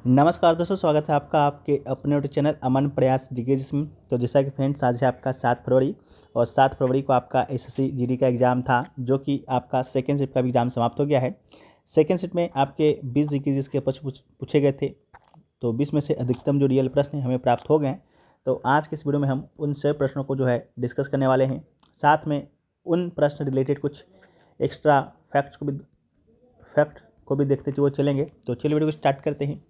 नमस्कार दोस्तों, स्वागत है आपका आपके अपने यूट्यूब चैनल अमन प्रयास जीके जिसमें। तो जैसा कि फ्रेंड्स, आज है आपका 7 फरवरी और 7 फरवरी को आपका एसएससी जीडी का एग्ज़ाम था, जो कि आपका सेकेंड शिफ्ट का भी एग्ज़ाम समाप्त हो गया है। सेकेंड शिफ्ट में आपके 20 जीके जिसके प्रश्न पूछे गए थे, तो 20 में से अधिकतम जो रियल प्रश्न हमें प्राप्त हो गए हैं। तो आज के इस वीडियो में हम उन सभी प्रश्नों को जो है डिस्कस करने वाले हैं, साथ में उन प्रश्न रिलेटेड कुछ एक्स्ट्रा फैक्ट को भी देखते हुए चलेंगे। तो चलिए वीडियो को स्टार्ट करते हैं।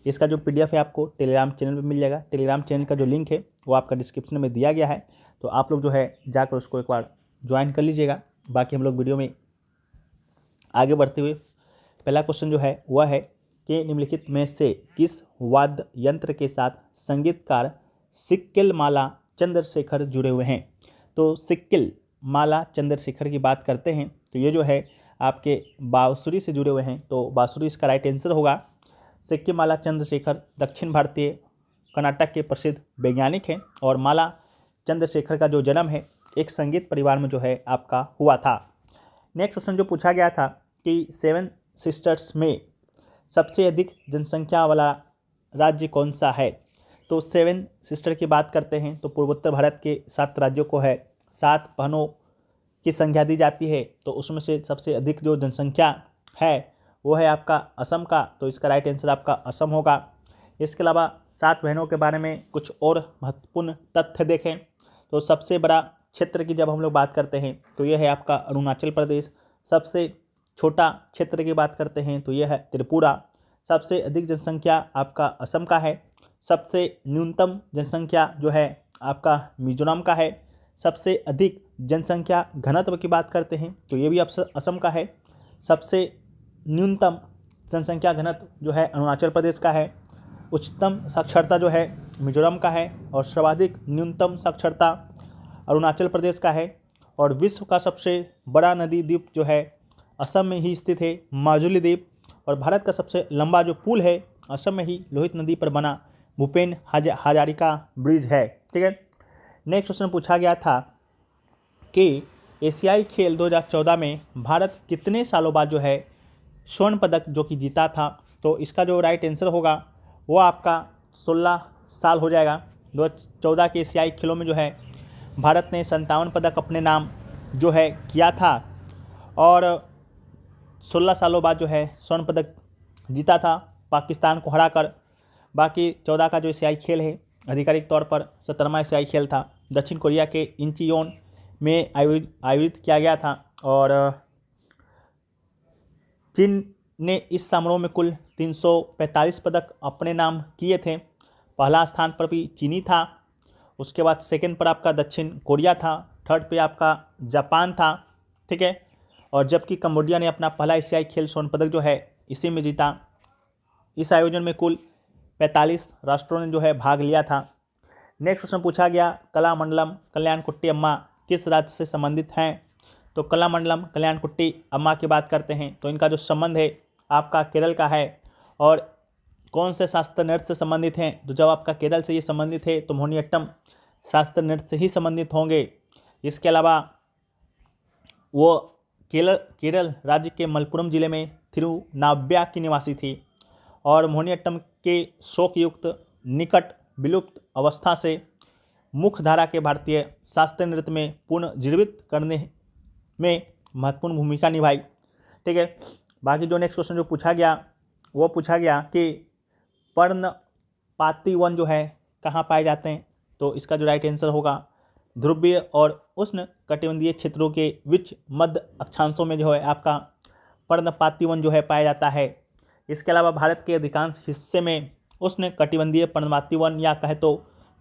इसका जो पीडीएफ है आपको टेलीग्राम चैनल पे मिल जाएगा। टेलीग्राम चैनल का जो लिंक है वो आपका डिस्क्रिप्शन में दिया गया है, तो आप लोग जो है जाकर उसको एक बार ज्वाइन कर लीजिएगा। बाकी हम लोग वीडियो में आगे बढ़ते हुए पहला क्वेश्चन जो है वह है कि निम्नलिखित में से किस वाद्य यंत्र के साथ संगीतकार सिक्किल माला चंद्रशेखर जुड़े हुए हैं। तो सिक्किल माला चंद्रशेखर की बात करते हैं तो ये जो है आपके बांसुरी से जुड़े हुए हैं, तो बांसुरी इसका राइट आंसर होगा। सिक्किल माला चंद्रशेखर दक्षिण भारतीय कर्नाटक के प्रसिद्ध वैज्ञानिक हैं और माला चंद्रशेखर का जो जन्म है एक संगीत परिवार में जो है आपका हुआ था। नेक्स्ट क्वेश्चन जो पूछा गया था कि 7 सिस्टर्स में सबसे अधिक जनसंख्या वाला राज्य कौन सा है। तो 7 सिस्टर की बात करते हैं तो पूर्वोत्तर भारत के 7 राज्यों को है 7 बहनों की संख्या दी जाती है, तो उसमें से सबसे अधिक जो जनसंख्या है वो है आपका असम का, तो इसका राइट आंसर आपका असम होगा। इसके अलावा 7 बहनों के बारे में कुछ और महत्वपूर्ण तथ्य देखें तो सबसे बड़ा क्षेत्र की जब हम लोग बात करते हैं तो यह है आपका अरुणाचल प्रदेश। सबसे छोटा क्षेत्र की बात करते हैं तो यह है त्रिपुरा। सबसे अधिक जनसंख्या आपका असम का है। सबसे न्यूनतम जनसंख्या जो है आपका मिजोरम का है। सबसे अधिक जनसंख्या घनत्व की बात करते हैं तो ये भी असम का है। सबसे न्यूनतम जनसंख्या घनत्व जो है अरुणाचल प्रदेश का है। उच्चतम साक्षरता जो है मिजोरम का है और सर्वाधिक न्यूनतम साक्षरता अरुणाचल प्रदेश का है। और विश्व का सबसे बड़ा नदी द्वीप जो है असम में ही स्थित है, माजुली द्वीप। और भारत का सबसे लंबा जो पुल है असम में ही लोहित नदी पर बना भूपेन हजारिका ब्रिज है। ठीक है। नेक्स्ट क्वेश्चन पूछा गया था कि एशियाई खेल 2014 में भारत कितने सालों बाद जो है स्वर्ण पदक जो कि जीता था। तो इसका जो राइट आंसर होगा वो आपका 16 साल हो जाएगा। 2014 के एशियाई खेलों में जो है भारत ने 57 पदक अपने नाम जो है किया था और 16 सालों बाद जो है स्वर्ण पदक जीता था पाकिस्तान को हराकर। बाकी 14 का जो एशियाई खेल है आधिकारिक तौर पर 17वां एशियाई खेल था, दक्षिण कोरिया के इंचियोन में आयोजित किया गया था और चीन ने इस समारोह में कुल 345 पदक अपने नाम किए थे। पहला स्थान पर भी चीनी था, उसके बाद सेकंड पर आपका दक्षिण कोरिया था, थर्ड पे आपका जापान था। ठीक है। और जबकि कंबोडिया ने अपना पहला एशियाई खेल स्वर्ण पदक जो है इसी में जीता। इस आयोजन में कुल 45 राष्ट्रों ने जो है भाग लिया था। नेक्स्ट क्वेश्चन पूछा गया कलामंडलम कल्याणकुट्टी अम्मा किस राज्य से संबंधित हैं। तो कलामंडलम कल्याणकुट्टी अम्मा की बात करते हैं तो इनका जो संबंध है आपका केरल का है। और कौन से शास्त्रीय नृत्य से संबंधित हैं, तो जब आपका केरल से ये संबंधित है तो मोहिनीअट्टम शास्त्रीय नृत्य से ही संबंधित होंगे। इसके अलावा वो केरल राज्य के मलप्पुरम जिले में थिरुनाव्या की निवासी थी और मोहिनीअट्टम के शोकयुक्त निकट विलुप्त अवस्था से मुख्य धारा के भारतीय शास्त्रीय नृत्य में पुनर्जीवित करने में महत्वपूर्ण भूमिका निभाई। ठीक है। बाकी जो नेक्स्ट क्वेश्चन जो पूछा गया वो पूछा गया कि पर्णपाती वन जो है कहाँ पाए जाते हैं। तो इसका जो राइट आंसर होगा ध्रुवीय और उष्ण कटिबंधीय क्षेत्रों के बीच मध्य अक्षांशों में जो है आपका पर्णपाती वन जो है पाया जाता है। इसके अलावा भारत के अधिकांश हिस्से में उष्ण कटिबंधीय पर्णपाती वन या कहे तो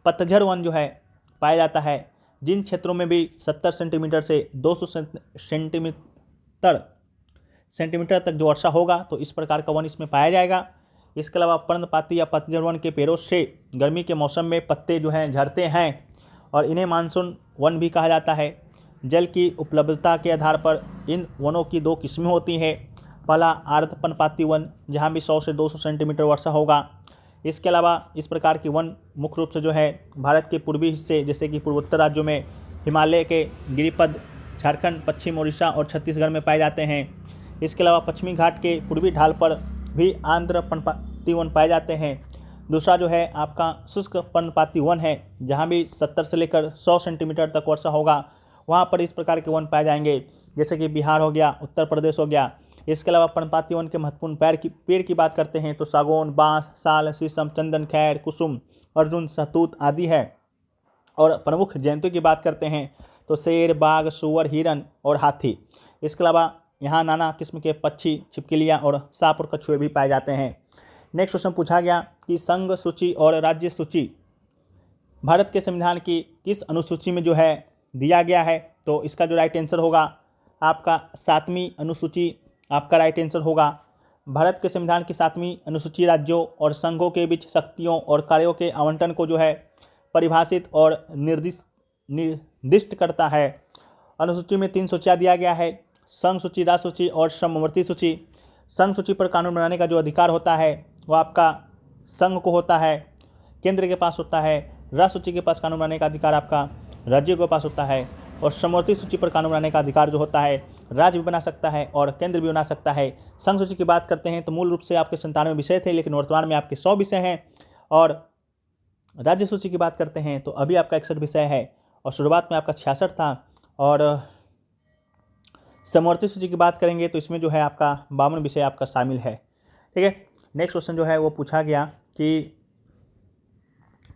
पतझड़ वन जो है पाया जाता है। जिन क्षेत्रों में भी 70 सेंटीमीटर से 200 सेंटीमीटर तक जो वर्षा होगा तो इस प्रकार का वन इसमें पाया जाएगा। इसके अलावा पर्णपाती या पतझड़ वन के पेड़ों से गर्मी के मौसम में पत्ते जो हैं झड़ते हैं और इन्हें मानसून वन भी कहा जाता है। जल की उपलब्धता के आधार पर इन वनों की 2 किस्में होती हैं। पहला आर्द्र पर्णपाती वन जहाँ भी 100 से 200 सेंटीमीटर वर्षा होगा। इसके अलावा इस प्रकार की वन मुख्य रूप से जो है भारत के पूर्वी हिस्से जैसे कि पूर्वोत्तर राज्यों में हिमालय के गिरिपद, झारखंड, पश्चिम उड़ीसा और छत्तीसगढ़ में पाए जाते हैं। इसके अलावा पश्चिमी घाट के पूर्वी ढाल पर भी आर्द्र पर्णपाती वन पाए जाते हैं। दूसरा जो है आपका शुष्क पर्णपाती वन है, जहाँ भी 70 से लेकर 100 सेंटीमीटर तक वर्षा होगा वहाँ पर इस प्रकार के वन पाए जाएंगे, जैसे कि बिहार हो गया, उत्तर प्रदेश हो गया। इसके अलावा पर्णपाती वन के महत्वपूर्ण पेड़ की बात करते हैं तो सागौन, बांस, साल, शीशम, चंदन, खैर, कुसुम, अर्जुन, सहतूत आदि है। और प्रमुख जंतु की बात करते हैं तो शेर, बाघ, सूअर, हिरन और हाथी। इसके अलावा यहाँ नाना किस्म के पक्षी, छिपकलियाँ और सांप और कछुए भी पाए जाते हैं। नेक्स्ट क्वेश्चन पूछा गया कि संघ सूची और राज्य सूची भारत के संविधान की किस अनुसूची में जो है दिया गया है, तो इसका जो राइट आंसर होगा आपका 7वीं अनुसूची आपका राइट आंसर होगा। भारत के संविधान की 7वीं अनुसूची राज्यों और संघों के बीच शक्तियों और कार्यों के आवंटन को जो है परिभाषित और निर्दिष्ट करता है। अनुसूची में 3 सूचियाँ दिया गया है, संघ सूची, राज्य सूची और समवर्ती सूची। संघ सूची पर कानून बनाने का जो अधिकार होता है वो आपका संघ को होता है, केंद्र के पास होता है। राज्य सूची के पास कानून बनाने का अधिकार आपका राज्य के पास होता है। और समवर्ती सूची पर कानून बनाने का अधिकार जो होता है राज्य भी बना सकता है और केंद्र भी बना सकता है। संघ सूची की बात करते हैं तो मूल रूप से आपके 97 विषय थे, लेकिन वर्तमान में आपके 100 विषय हैं। और राज्य सूची की बात करते हैं तो अभी आपका 61 विषय है और शुरुआत में आपका 66 था। और समवर्ती सूची की बात करेंगे तो इसमें जो है आपका 52 विषय आपका शामिल है। ठीक है, नेक्स्ट क्वेश्चन जो है वो पूछा गया कि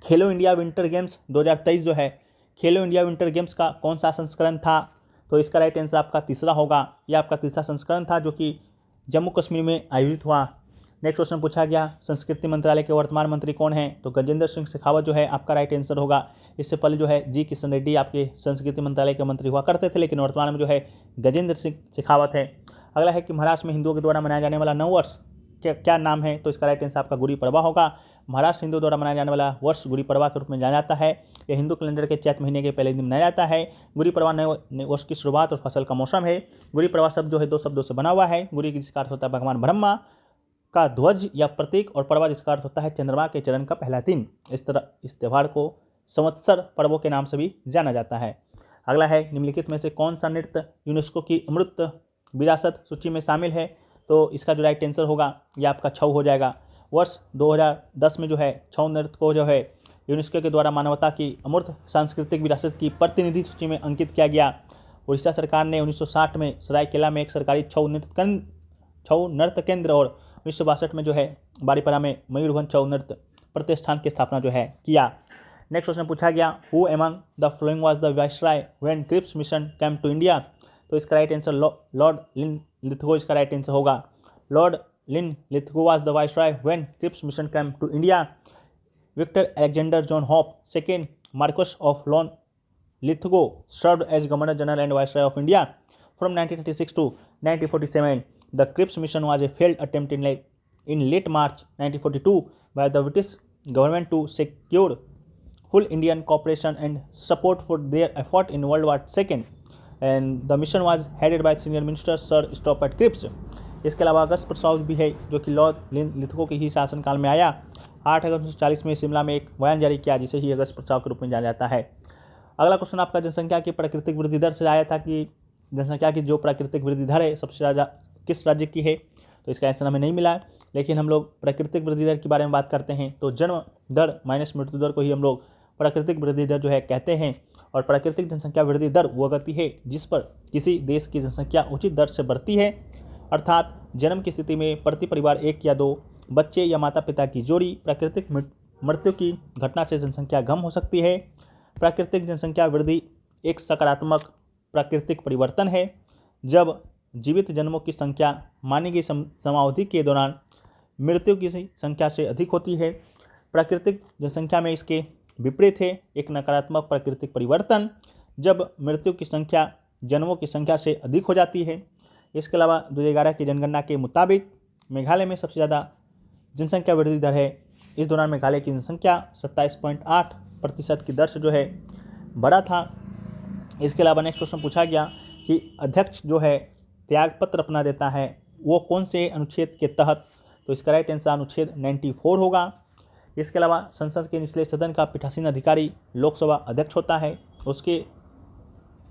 खेलो इंडिया विंटर गेम्स 2023 जो है, खेलो इंडिया विंटर गेम्स का कौन सा संस्करण था, तो इसका राइट आंसर आपका तीसरा होगा। यह आपका तीसरा संस्करण था जो कि जम्मू कश्मीर में आयोजित हुआ। नेक्स्ट क्वेश्चन पूछा गया संस्कृति मंत्रालय के वर्तमान मंत्री कौन हैं, तो गजेंद्र सिंह शेखावत जो है आपका राइट आंसर होगा। इससे पहले जो है जी किशन रेड्डी आपके संस्कृति मंत्रालय के मंत्री हुआ करते थे, लेकिन वर्तमान में जो है गजेंद्र सिंह शेखावत है। अगला है कि महाराष्ट्र में हिंदुओं के द्वारा मनाया जाने वाला नववर्ष क्या नाम है, तो इसका राइट आंसर आपका गुड़ी पड़वा होगा। महाराष्ट्र हिंदुओं द्वारा मनाया जाने वाला वर्ष गुड़ी पड़वा के रूप में जाना जाता है। यह हिंदू कैलेंडर के चैत महीने के पहले दिन मनाया जाता है। गुड़ी पड़वा नए वर्ष की शुरुआत और फसल का मौसम है। गुड़ी पड़वा शब्द जो है 2 शब्दों से बना हुआ है। गुड़ी जिसका अर्थ होता है भगवान ब्रह्मा का ध्वज या प्रतीक, और पड़वा जिसका अर्थ होता है चंद्रमा के चरण का पहला दिन। इस त्यौहार को संवत्सर पर्वों के नाम से भी जाना जाता है। अगला है निम्नलिखित में से कौन सा नृत्य यूनेस्को की अमृत विरासत सूची में शामिल है, तो इसका जो राइट आंसर होगा यह आपका छऊ हो जाएगा। वर्ष 2010 में जो है छऊ नृत्य को जो है यूनेस्को के द्वारा मानवता की अमूर्त सांस्कृतिक विरासत की प्रतिनिधि सूची में अंकित किया गया। उड़ीसा सरकार ने 1960 में सरायकेला में एक सरकारी छऊ नृत्य केंद्र और 1962 में जो है बारीपरा में मयूरभंज छऊ नृत्य प्रतिष्ठान की स्थापना जो है किया। नेक्स्ट क्वेश्चन पूछा गया who among the following was the viceroy when Cripps mission came to India, तो इसका right answer Lord Linlithgow इसका राइट आंसर होगा। Lord Linlithgow was the viceroy when Cripps mission came to India. Victor Alexander John Hope second Marquess of Linlithgow served as governor general and viceroy of India from 1936 to 1947. The Cripps mission was a failed attempt in late March 1942 by the British government to secure full Indian cooperation and support for their effort in World War II. And the mission was headed by senior minister Sir Stopford Cripps. इसके अलावा अगस्त प्रस्ताव भी है जो कि Lord Lithgow के ही शासनकाल में आया। 8 अगस्त 1940 में शिमला में एक बयान जारी किया जिसे ही अगस्त प्रस्ताव के रूप में जाना जाता है। अगला क्वेश्चन आपका जनसंख्या की प्राकृतिक वृद्धि दर से आया था कि जनसंख्या की जो प्राकृतिक वृद्धि दर है सबसे ज़्यादा किस राज्य की है, तो इसका आंसर हमें नहीं मिला। लेकिन हम लोग प्राकृतिक वृद्धि दर के बारे में बात करते हैं तो जन्म दर माइनस मृत्यु दर को ही हम लोग प्राकृतिक वृद्धि दर जो है कहते हैं। और प्राकृतिक जनसंख्या वृद्धि दर वो गति है जिस पर किसी देश की जनसंख्या उचित दर से बढ़ती है, अर्थात जन्म की स्थिति में प्रति परिवार 1 या 2 बच्चे या माता पिता की जोड़ी। प्राकृतिक मृत्यु की घटना से जनसंख्या कम हो सकती है। प्राकृतिक जनसंख्या वृद्धि एक सकारात्मक प्राकृतिक परिवर्तन है जब जीवित जन्मों की संख्या मानी गई समयावधि के दौरान मृत्यु की संख्या से अधिक होती है। प्राकृतिक जनसंख्या में इसके विपरीत है एक नकारात्मक प्राकृतिक परिवर्तन जब मृत्यु की संख्या जन्मों की संख्या से अधिक हो जाती है। इसके अलावा 2011 की जनगणना के मुताबिक मेघालय में सबसे ज़्यादा जनसंख्या वृद्धि दर है। इस दौरान मेघालय की जनसंख्या 27.8% की दर से जो है बढ़ा था। इसके अलावा नेक्स्ट क्वेश्चन पूछा गया कि अध्यक्ष जो है त्यागपत्र अपना देता है वो कौन से अनुच्छेद के तहत, तो इसका राइट आंसर अनुच्छेद 94 होगा। इसके अलावा संसद के निचले सदन का पीठासीन अधिकारी लोकसभा अध्यक्ष होता है। उसके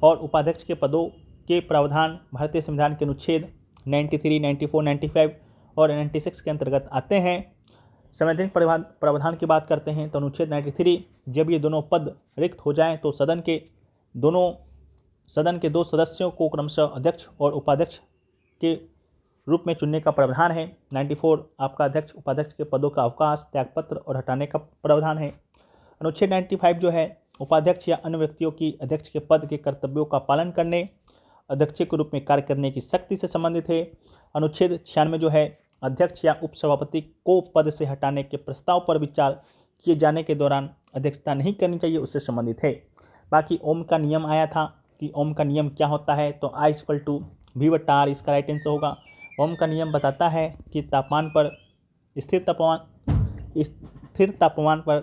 और उपाध्यक्ष के पदों के प्रावधान भारतीय संविधान के अनुच्छेद 93, 94, 95 और 96 के अंतर्गत आते हैं। संवैधानिक प्रावधान की बात करते हैं तो अनुच्छेद 93, जब ये दोनों पद रिक्त हो जाएं तो सदन के दो सदस्यों को क्रमशः अध्यक्ष और उपाध्यक्ष के रूप में चुनने का प्रावधान है। 94 आपका अध्यक्ष उपाध्यक्ष के पदों का अवकाश, त्यागपत्र और हटाने का प्रावधान है। अनुच्छेद 95 जो है उपाध्यक्ष या अन्य व्यक्तियों की अध्यक्ष के पद के कर्तव्यों का पालन करने, अध्यक्ष के रूप में कार्य करने की शक्ति से संबंधित है। अनुच्छेद 96 जो है अध्यक्ष या उपसभापति को पद से हटाने के प्रस्ताव पर विचार किए जाने के दौरान अध्यक्षता नहीं करनी चाहिए, उससे संबंधित है। बाकी ओम का नियम आया था कि ओम का नियम क्या होता है, तो I=V/R इसका राइट आंसर होगा। ओम का नियम बताता है कि स्थिर तापमान पर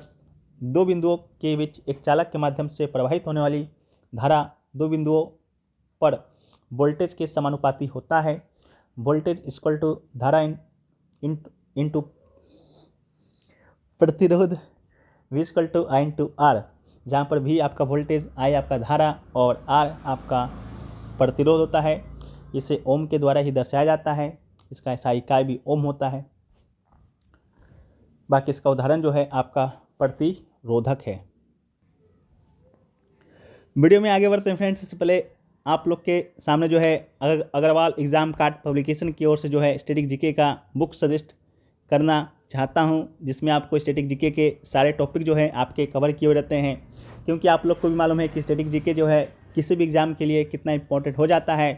दो बिंदुओं के बीच एक चालक के माध्यम से प्रवाहित होने वाली धारा दो बिंदुओं पर वोल्टेज के समानुपाती होता है। वोल्टेज = धारा इंटू प्रतिरोध V=I/R, जहाँ पर V आपका वोल्टेज, I आपका धारा और R आपका प्रतिरोध होता है। इसे ओम के द्वारा ही दर्शाया जाता है। इसका SI इकाई भी ओम होता है। बाकी इसका उदाहरण जो है आपका प्रतिरोधक है। वीडियो में आगे बढ़ते हैं फ्रेंड्स, इससे पहले आप लोग के सामने जो है अग्रवाल एग्ज़ाम कार्ड पब्लिकेशन की ओर से जो है स्टैटिक जीके का बुक सजेस्ट करना चाहता हूं, जिसमें आपको स्टैटिक जीके के सारे टॉपिक जो है आपके कवर किए रहते हैं। क्योंकि आप लोग को भी मालूम है कि स्टैटिक जीके जो है किसी भी एग्ज़ाम के लिए कितना इंपॉर्टेंट हो जाता है,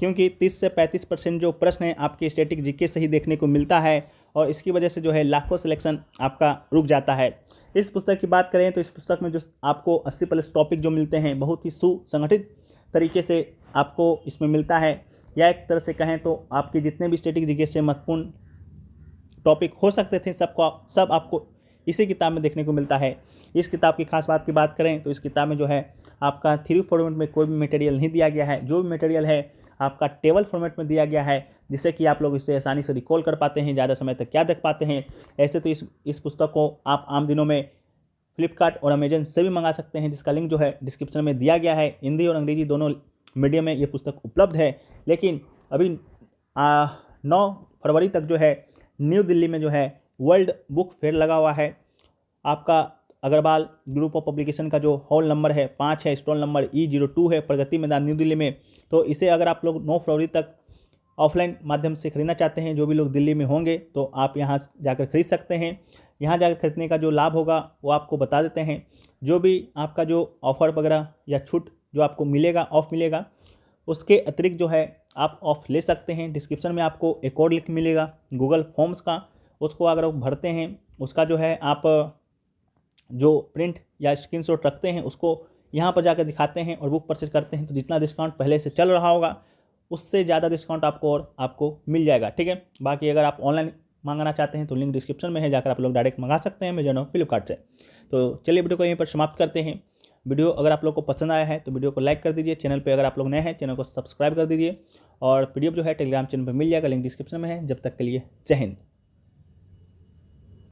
क्योंकि 30 से 35% जो प्रश्न है आपके स्टैटिक जीके से ही देखने को मिलता है और इसकी वजह से जो है लाखों सिलेक्शन आपका रुक जाता है। इस पुस्तक की बात करें तो इस पुस्तक में जो आपको 80+ टॉपिक जो मिलते हैं बहुत ही सुसंगठित तरीके से आपको इसमें मिलता है, या एक तरह से कहें तो आपके जितने भी स्टैटिक जीके से महत्वपूर्ण टॉपिक हो सकते थे सब आपको इसी किताब में देखने को मिलता है। इस किताब की खास बात की बात करें तो इस किताब में जो है आपका 3 फॉर्मेट में कोई भी मटेरियल नहीं दिया गया है। जो भी मटेरियल है आपका टेबल फॉर्मेट में दिया गया है, जिससे कि आप लोग इसे आसानी से रिकॉल कर पाते हैं, ज़्यादा समय तक क्या देख पाते हैं। ऐसे तो इस पुस्तक को आप आम दिनों में फ्लिपकार्ट और अमेजन से भी मंगा सकते हैं, जिसका लिंक जो है डिस्क्रिप्शन में दिया गया है। हिंदी और अंग्रेजी दोनों मीडियम में ये पुस्तक उपलब्ध है। लेकिन अभी 9 फरवरी तक जो है न्यू दिल्ली में जो है वर्ल्ड बुक फेयर लगा हुआ है। आपका अग्रवाल ग्रुप ऑफ पब्लिकेशन का जो हॉल नंबर है 5 है, स्टॉल नंबर E02 है, प्रगति मैदान न्यू दिल्ली में। तो इसे अगर आप लोग 9 फरवरी तक ऑफलाइन माध्यम से खरीदना चाहते हैं, जो भी लोग दिल्ली में होंगे, तो आप यहाँ जाकर खरीद सकते हैं। यहाँ जाकर खरीदने का जो लाभ होगा वो आपको बता देते हैं। जो भी आपका जो ऑफ़र वगैरह या छूट जो आपको मिलेगा, ऑफ मिलेगा, उसके अतिरिक्त जो है आप ऑफ ले सकते हैं। डिस्क्रिप्शन में आपको एक और लिंक मिलेगा गूगल फॉर्म्स का, उसको अगर आप भरते हैं, उसका जो है आप जो प्रिंट या स्क्रीनशॉट रखते हैं उसको यहाँ पर जाकर दिखाते हैं और बुक परचेज करते हैं, तो जितना डिस्काउंट पहले से चल रहा होगा उससे ज़्यादा डिस्काउंट आपको मिल जाएगा। ठीक है। बाकी अगर आप ऑनलाइन मंगाना चाहते हैं तो लिंक डिस्क्रिप्शन में है, जाकर आप लोग डायरेक्ट मंगा सकते हैं अमेजन और फ्लिपकार्ट से। तो चलिए वीडियो को यहीं पर समाप्त करते हैं। वीडियो अगर आप लोग को पसंद आया है तो वीडियो को लाइक कर दीजिए। चैनल पे अगर आप लोग नए हैं चैनल को सब्सक्राइब कर दीजिए और PDF जो है टेलीग्राम चैनल पर मिल जाएगा, लिंक डिस्क्रिप्शन में है। जब तक के लिए जय हिंद।